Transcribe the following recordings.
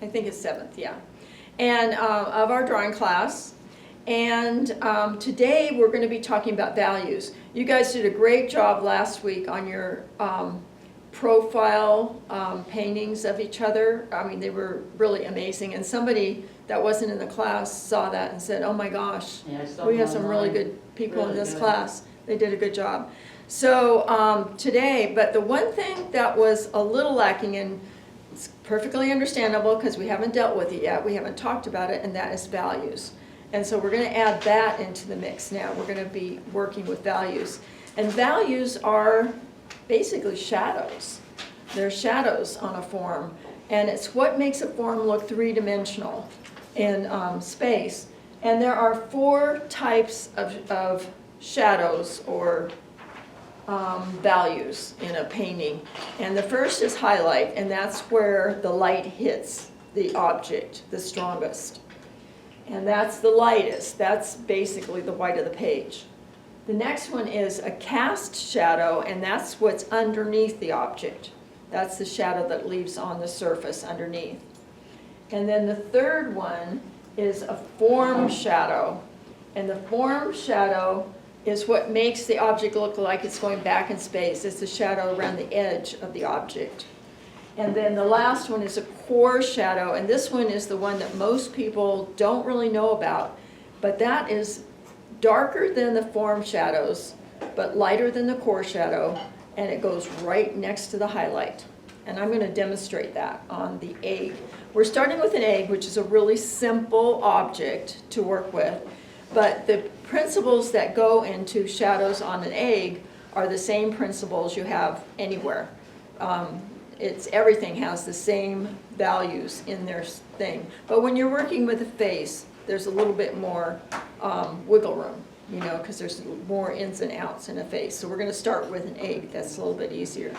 I think it's 7th, yeah. And of our drawing class. And today we're going to be talking about values. You guys did a great job last week on your profile paintings of each other. I mean, they were really amazing. And somebody that wasn't in the class saw that and said, oh my gosh, we have some really good people in this class. They did a good job. So today, but the one thing that was a little lacking, and it's perfectly understandable because we haven't dealt with it yet, we haven't talked about it, and that is values. And so we're going to add that into the mix now. We're going to be working with values. And values are basically shadows. They're shadows on a form. And it's what makes a form look three-dimensional in space. And there are 4 types of shadows or values in a painting. And the first is highlight, and that's where the light hits the object the strongest. And that's the lightest. That's basically the white of the page. The next one is a cast shadow, and that's what's underneath the object. That's the shadow that leaves on the surface underneath. And then the third one is a form shadow. And the form shadow is what makes the object look like it's going back in space. It's the shadow around the edge of the object. And then the last one is a core shadow, and this one is the one that most people don't really know about, but that is darker than the form shadows, but lighter than the core shadow, and it goes right next to the highlight. And I'm going to demonstrate that on the egg. We're starting with an egg, which is a really simple object to work with, but the principles that go into shadows on an egg are the same principles you have anywhere. Everything has the same values in their thing. But when you're working with a face, there's a little bit more wiggle room, you know, because there's more ins and outs in a face. So we're going to start with an egg. That's a little bit easier.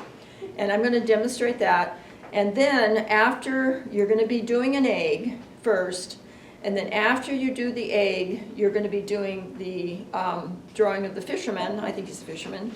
And I'm going to demonstrate that. And then after, you're going to be doing an egg first. And then after you do the egg, you're going to be doing the drawing of the fisherman. I think he's a fisherman.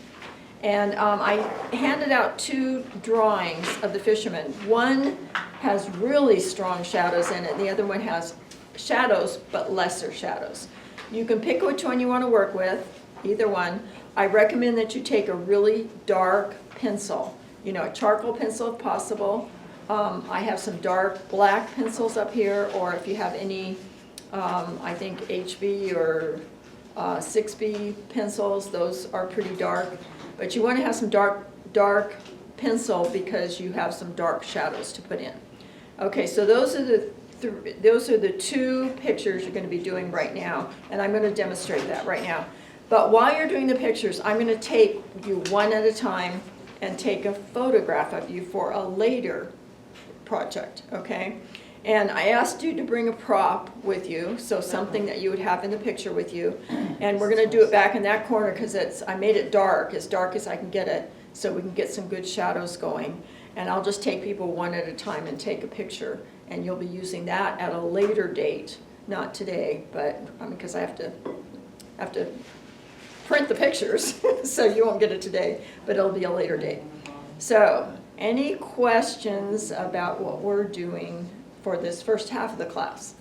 And I handed out 2 drawings of the fisherman. One has really strong shadows in it. The other one has shadows, but lesser shadows. You can pick which one you want to work with, either one. I recommend that you take a really dark pencil, you know, a charcoal pencil if possible. I have some dark black pencils up here, or if you have any, I think HB or 6B pencils, those are pretty dark. But you want to have some dark pencil because you have some dark shadows to put in. Okay, so those are the 2 pictures you're going to be doing right now, and I'm going to demonstrate that right now. But while you're doing the pictures, I'm going to take you one at a time and take a photograph of you for a later project, okay? And I asked you to bring a prop with you, so something that you would have in the picture with you. And we're going to do it back in that corner because I made it dark as I can get it, so we can get some good shadows going. And I'll just take people one at a time and take a picture. And you'll be using that at a later date, not today, but because I have to print the pictures, so you won't get it today, but it'll be a later date. So, any questions about what we're doing for this first half of the class?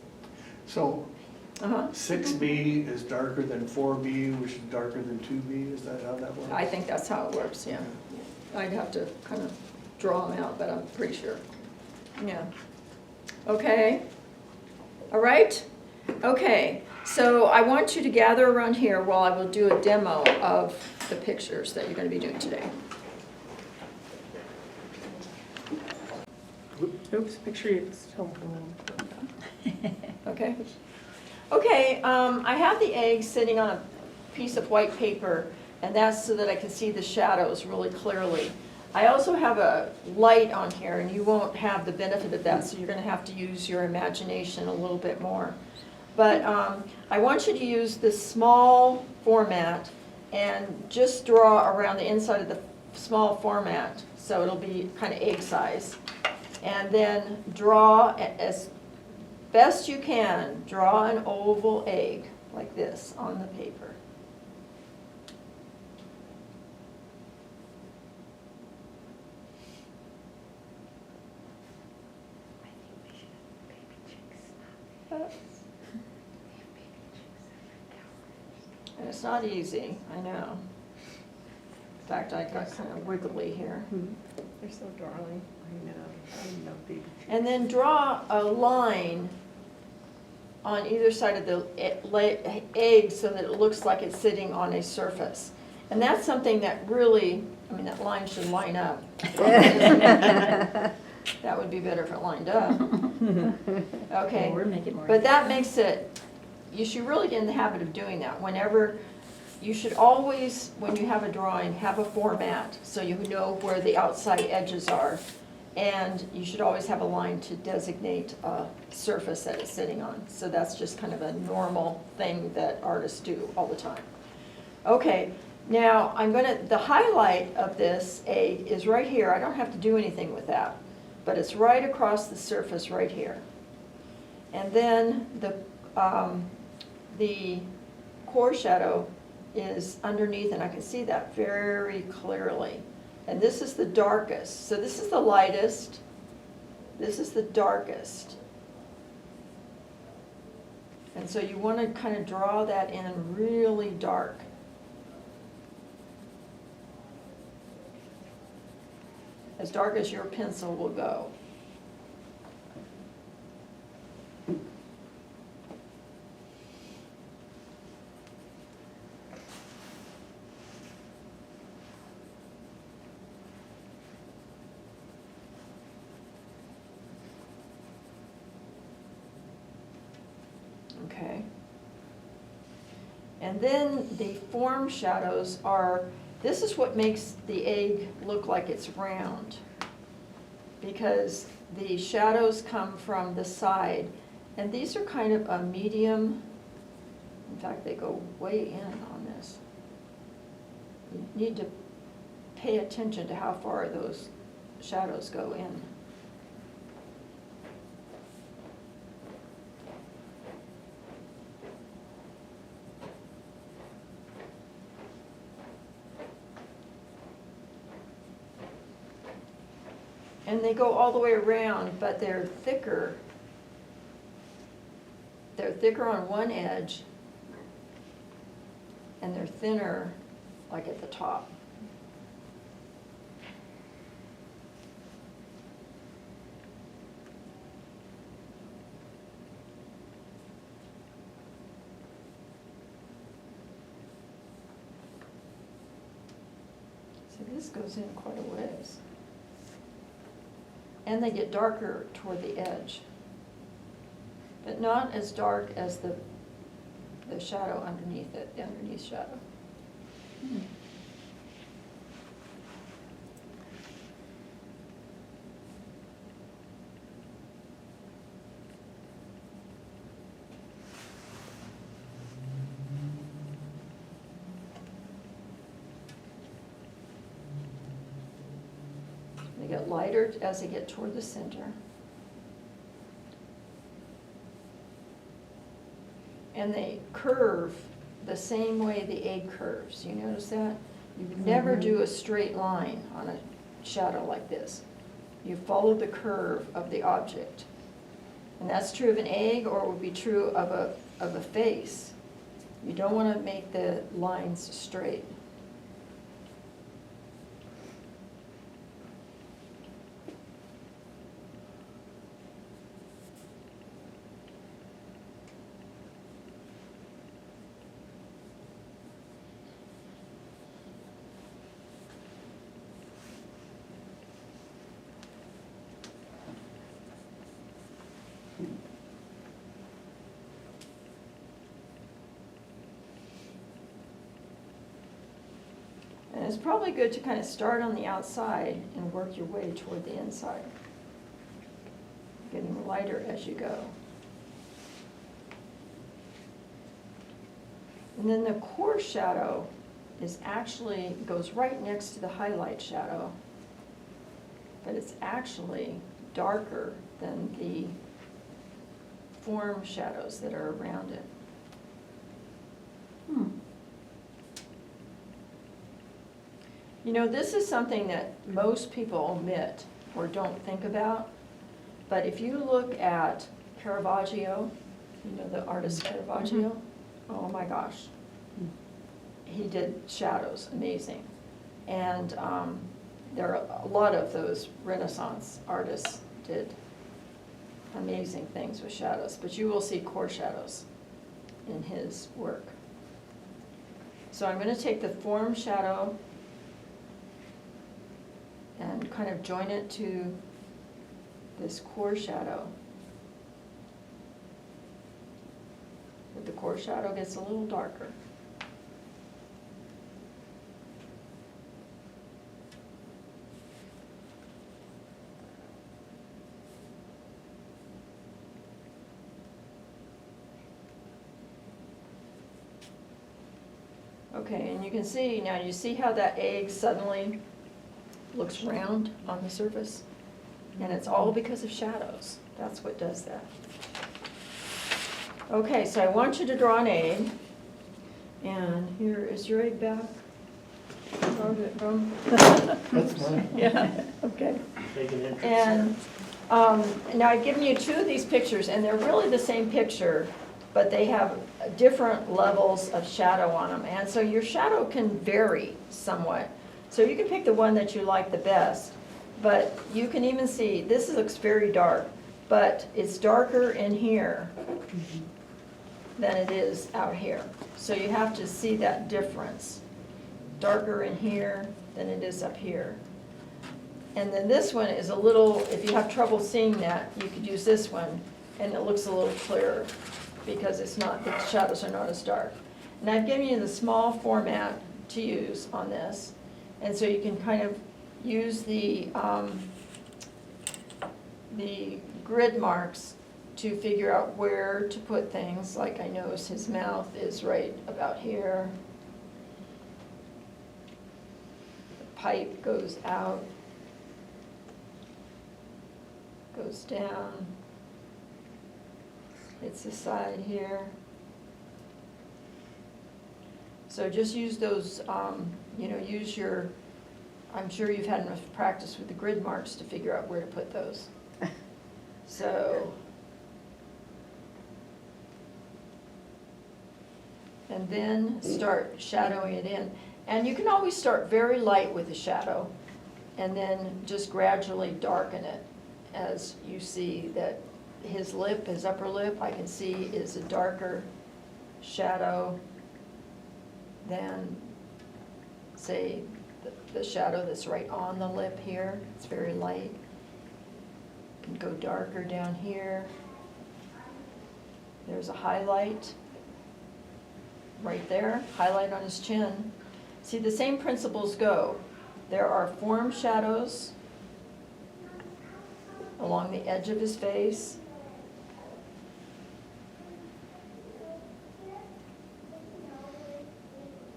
So 6B is darker than 4B, which is darker than 2B. Is that how that works? I think that's how it works, yeah. I'd have to kind of draw them out, but I'm pretty sure. Yeah. Okay. All right? Okay. So I want you to gather around here while I will do a demo of the pictures that you're going to be doing today. Oops, picture you still. Okay. Okay, I have the egg sitting on a piece of white paper, and that's so that I can see the shadows really clearly. I also have a light on here, and you won't have the benefit of that, so you're going to have to use your imagination a little bit more. But I want you to use this small format and just draw around the inside of the small format, so it'll be kind of egg size. And then draw as best you can, draw an oval egg like this on the paper. And it's not easy, I know. In fact, I got kind of wiggly here. They're so darling. I know. I know baby chicks. And then draw a line on either side of the egg so that it looks like it's sitting on a surface. And that's something that really, I mean, that line should line up. That would be better if it lined up. Okay, Or make it more. but that makes it, you should really get in the habit of doing that. Whenever, you should always, when you have a drawing, have a format so you know where the outside edges are. And you should always have a line to designate a surface that it's sitting on. So that's just kind of a normal thing that artists do all the time. Okay, now the highlight of this egg is right here. I don't have to do anything with that, but it's right across the surface right here. And then the core shadow is underneath, and I can see that very clearly. And this is the darkest. So this is the lightest. This is the darkest. And so you want to kind of draw that in really dark. As dark as your pencil will go. Okay. And then the form shadows are, this is what makes the egg look like it's round. Because the shadows come from the side. And these are kind of a medium, in fact, they go way in on this. You need to pay attention to how far those shadows go in. And they go all the way around, but they're thicker. They're thicker on one edge, and they're thinner, like at the top. So this goes in quite a ways. And they get darker toward the edge, but not as dark as the shadow underneath it, the underneath shadow. They get lighter as they get toward the center. And they curve the same way the egg curves. You notice that? You would never do a straight line on a shadow like this. You follow the curve of the object. And that's true of an egg, or it would be true of a face. You don't want to make the lines straight. And it's probably good to kind of start on the outside and work your way toward the inside, getting lighter as you go. And then the core shadow is actually, goes right next to the highlight shadow, but it's actually darker than the form shadows that are around it. You know, this is something that most people omit or don't think about, but if you look at Caravaggio, You know the artist Caravaggio? Oh my gosh. He did shadows, amazing. And there are a lot of those Renaissance artists did amazing things with shadows, but you will see core shadows in his work. So I'm going to take the form shadow and kind of join it to this core shadow. But the core shadow gets a little darker. Okay, and you can see, now you see how that egg suddenly looks round on the surface? And it's all because of shadows. That's what does that. Okay, so I want you to draw an egg. And here, is your egg back? Where did it from? That's mine. Yeah, okay. Make an entrance And now I've given you two of these pictures, and they're really the same picture, but they have different levels of shadow on them. And so your shadow can vary somewhat. So you can pick the one that you like the best. But you can even see, this looks very dark, but it's darker in here than it is out here. So you have to see that difference. Darker in here than it is up here. And then this one is a little, if you have trouble seeing that, you could use this one, and it looks a little clearer because it's not, the shadows are not as dark. And I've given you the small format to use on this, and so you can kind of use the grid marks to figure out where to put things. Like I notice his mouth is right about here. The pipe goes out, goes down. It's the side here. So just use those, use your, I'm sure you've had enough practice with the grid marks to figure out where to put those. So, and then start shadowing it in. And you can always start very light with the shadow and then just gradually darken it as you see that his lip, his upper lip, I can see is a darker shadow than, say, the shadow that's right on the lip here. It's very light. Can go darker down here. There's a highlight right there, highlight on his chin. See, the same principles go. There are form shadows along the edge of his face.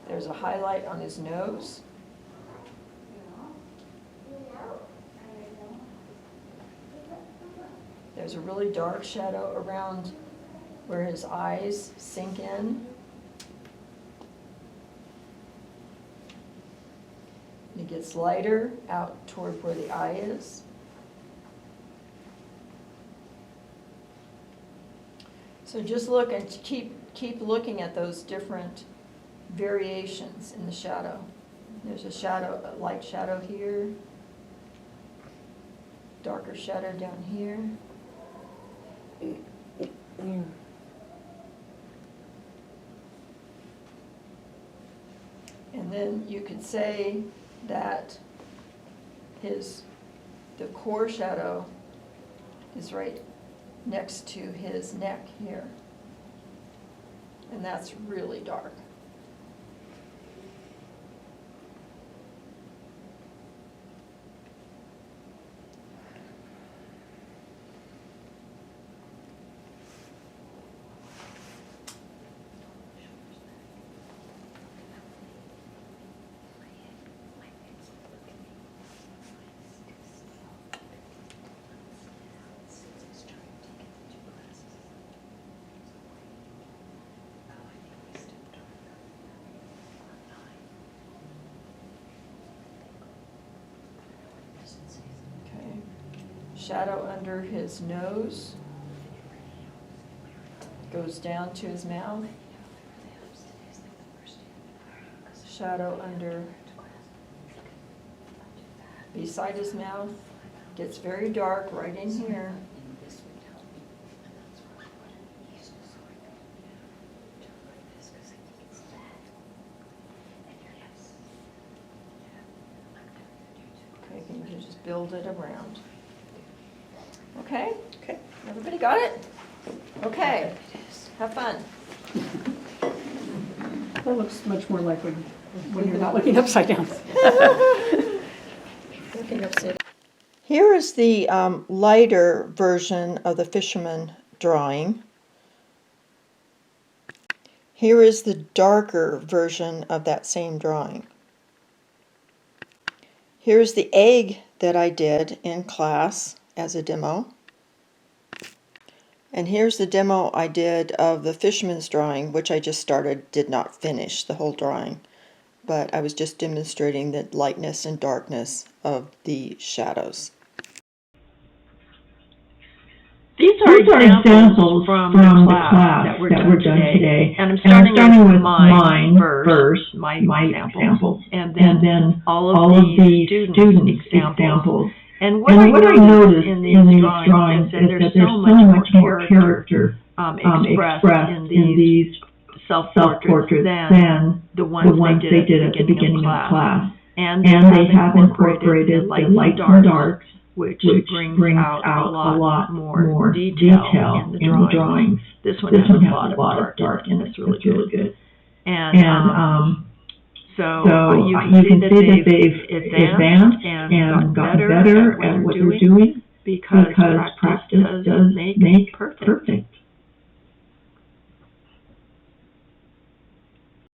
There's a highlight on his nose. There's a really dark shadow around where his eyes sink in. And it gets lighter out toward where the eye is. So just look and keep looking at those different variations in the shadow. There's a shadow, a light shadow here, darker shadow down here. And then you could say that the core shadow is right next to his neck here. And that's really dark. Shadow under his nose. goes down to his mouth. Shadow under, beside his mouth, gets very dark right in here. Okay, you can just build it around. Okay? Okay. Everybody got it? Okay, have fun. That looks much more like when you're not looking upside down. Looking upside. Here is the lighter version of the fisherman drawing. Here is the darker version of that same drawing. Here's the egg that I did in class as a demo. And here's the demo I did of the fisherman's drawing, which I just started, did not finish the whole drawing. But I was just demonstrating the lightness and darkness of the shadows. These are examples from the class that were done today. And I'm starting with mine first, my examples, and then all of the students' examples. And what I noticed in these drawings is that there's so much more character expressed in these self-portraits than the ones they did at the beginning of class. And they have incorporated the lights and darks, which brings out a lot more detail in the drawings. This one has a lot of dark, and it's really good. And so you can see that they've advanced and gotten better at what they're doing because practice does make perfect.